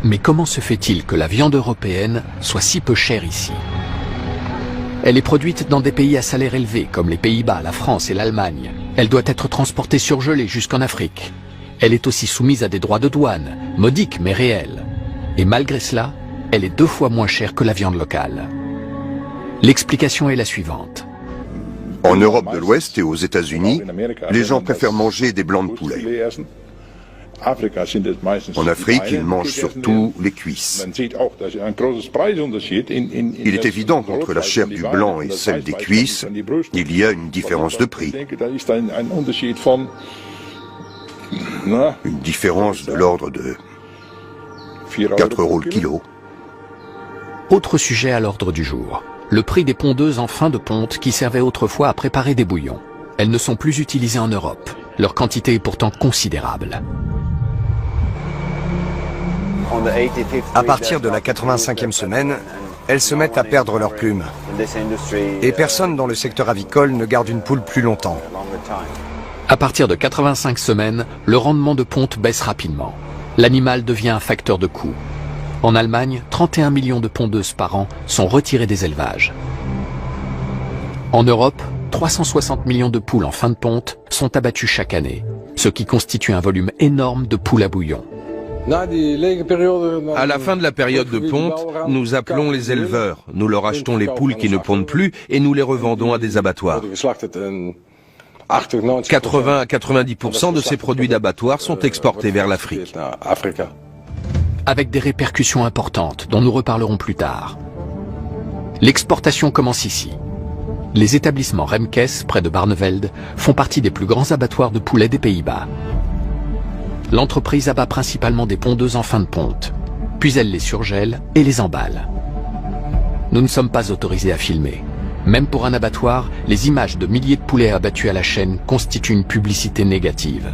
Mais comment se fait-il que la viande européenne soit si peu chère ici? Elle est produite dans des pays à salaire élevé comme les Pays-Bas, la France et l'Allemagne. Elle doit être transportée surgelée jusqu'en Afrique. Elle est aussi soumise à des droits de douane, modiques mais réels. Et malgré cela, elle est 2 fois moins chère que la viande locale. L'explication est la suivante. En Europe de l'Ouest et aux États-Unis, les gens préfèrent manger des blancs de poulet. En Afrique, ils mangent surtout les cuisses. Il est évident qu'entre la chair du blanc et celle des cuisses, il y a une différence de prix. Une différence de l'ordre de 4 € le kilo. Autre sujet à l'ordre du jour. Le prix des pondeuses en fin de ponte qui servaient autrefois à préparer des bouillons. Elles ne sont plus utilisées en Europe. Leur quantité est pourtant considérable. À partir de la 85e semaine, elles se mettent à perdre leurs plumes. Et personne dans le secteur avicole ne garde une poule plus longtemps. À partir de 85 semaines, le rendement de ponte baisse rapidement. L'animal devient un facteur de coût. En Allemagne, 31 millions de pondeuses par an sont retirées des élevages. En Europe, 360 millions de poules en fin de ponte sont abattues chaque année, ce qui constitue un volume énorme de poules à bouillon. À la fin de la période de ponte, nous appelons les éleveurs. Nous leur achetons les poules qui ne pondent plus et nous les revendons à des abattoirs. 80 à 90% de ces produits d'abattoir sont exportés vers l'Afrique. Avec des répercussions importantes dont nous reparlerons plus tard. L'exportation commence ici. Les établissements Remkes, près de Barneveld, font partie des plus grands abattoirs de poulets des Pays-Bas. L'entreprise abat principalement des pondeuses en fin de ponte, puis elle les surgèle et les emballe. Nous ne sommes pas autorisés à filmer. Même pour un abattoir, les images de milliers de poulets abattus à la chaîne constituent une publicité négative.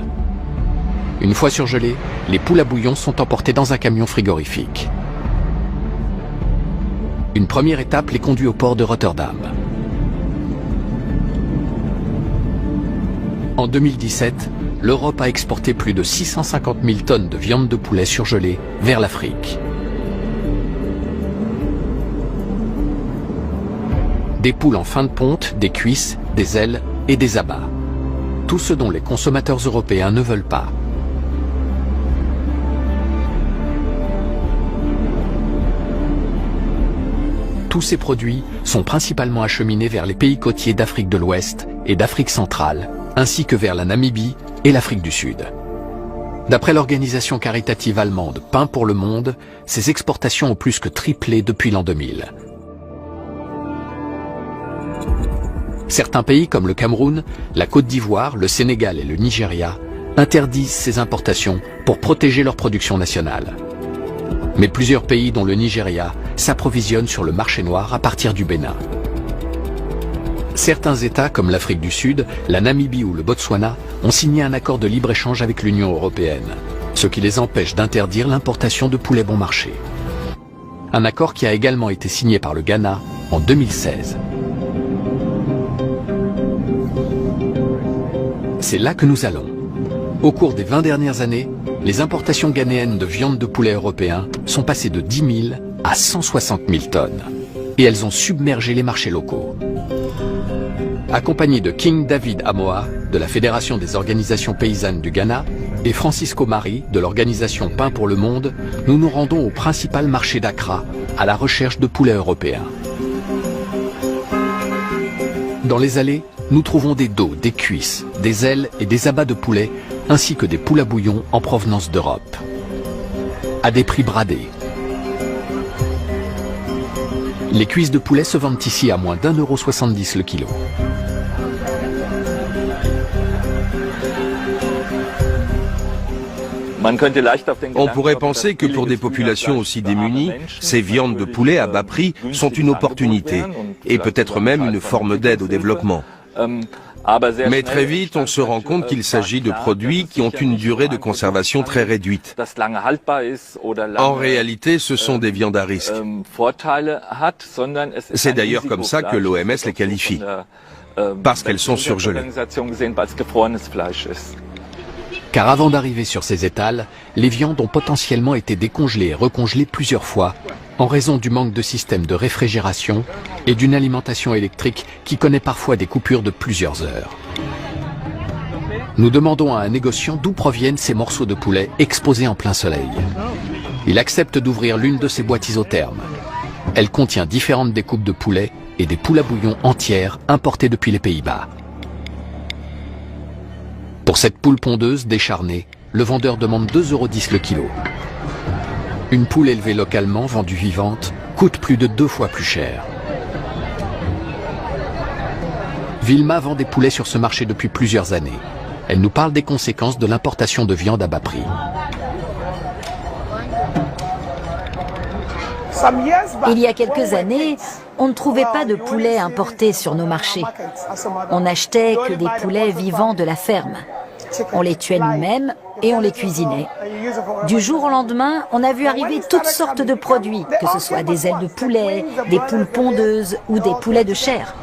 Une fois surgelées, les poules à bouillon sont emportées dans un camion frigorifique. Une première étape les conduit au port de Rotterdam. En 2017, l'Europe a exporté plus de 650 000 tonnes de viande de poulet surgelée vers l'Afrique. Des poules en fin de ponte, des cuisses, des ailes et des abats. Tout ce dont les consommateurs européens ne veulent pas. Tous ces produits sont principalement acheminés vers les pays côtiers d'Afrique de l'Ouest et d'Afrique centrale, ainsi que vers la Namibie et l'Afrique du Sud. D'après l'organisation caritative allemande Pain pour le Monde, ces exportations ont plus que triplé depuis l'an 2000. Certains pays comme le Cameroun, la Côte d'Ivoire, le Sénégal et le Nigeria interdisent ces importations pour protéger leur production nationale. Mais plusieurs pays, dont le Nigeria, s'approvisionnent sur le marché noir à partir du Bénin. Certains États, comme l'Afrique du Sud, la Namibie ou le Botswana, ont signé un accord de libre-échange avec l'Union européenne, ce qui les empêche d'interdire l'importation de poulets bon marché. Un accord qui a également été signé par le Ghana en 2016. C'est là que nous allons. Au cours des 20 dernières années, les importations ghanéennes de viande de poulet européen sont passées de 10 000 à 160 000 tonnes. Et elles ont submergé les marchés locaux. Accompagnés de King David Amoa, de la Fédération des organisations paysannes du Ghana, et Francisco Mari, de l'organisation Pain pour le Monde, nous nous rendons au principal marché d'Accra, à la recherche de poulets européens. Dans les allées, nous trouvons des dos, des cuisses, des ailes et des abats de poulet, ainsi que des poules à bouillon en provenance d'Europe. À des prix bradés. Les cuisses de poulet se vendent ici à moins d'1,70 € le kilo. On pourrait penser que pour des populations aussi démunies, ces viandes de poulet à bas prix sont une opportunité, et peut-être même une forme d'aide au développement. Mais très vite, on se rend compte qu'il s'agit de produits qui ont une durée de conservation très réduite. En réalité, ce sont des viandes à risque. C'est d'ailleurs comme ça que l'OMS les qualifie, parce qu'elles sont surgelées. Car avant d'arriver sur ces étals, les viandes ont potentiellement été décongelées et recongelées plusieurs fois en raison du manque de système de réfrigération et d'une alimentation électrique qui connaît parfois des coupures de plusieurs heures. Nous demandons à un négociant d'où proviennent ces morceaux de poulet exposés en plein soleil. Il accepte d'ouvrir l'une de ces boîtes isothermes. Elle contient différentes découpes de poulet et des poules à bouillon entières importées depuis les Pays-Bas. Pour cette poule pondeuse décharnée, le vendeur demande 2,10 € le kilo. Une poule élevée localement, vendue vivante, coûte plus de 2 fois plus cher. Vilma vend des poulets sur ce marché depuis plusieurs années. Elle nous parle des conséquences de l'importation de viande à bas prix. Il y a quelques années, on ne trouvait pas de poulets importés sur nos marchés. On n'achetait que des poulets vivants de la ferme. On les tuait nous-mêmes et on les cuisinait. Du jour au lendemain, on a vu arriver toutes sortes de produits, que ce soit des ailes de poulet, des poules pondeuses ou des poulets de chair.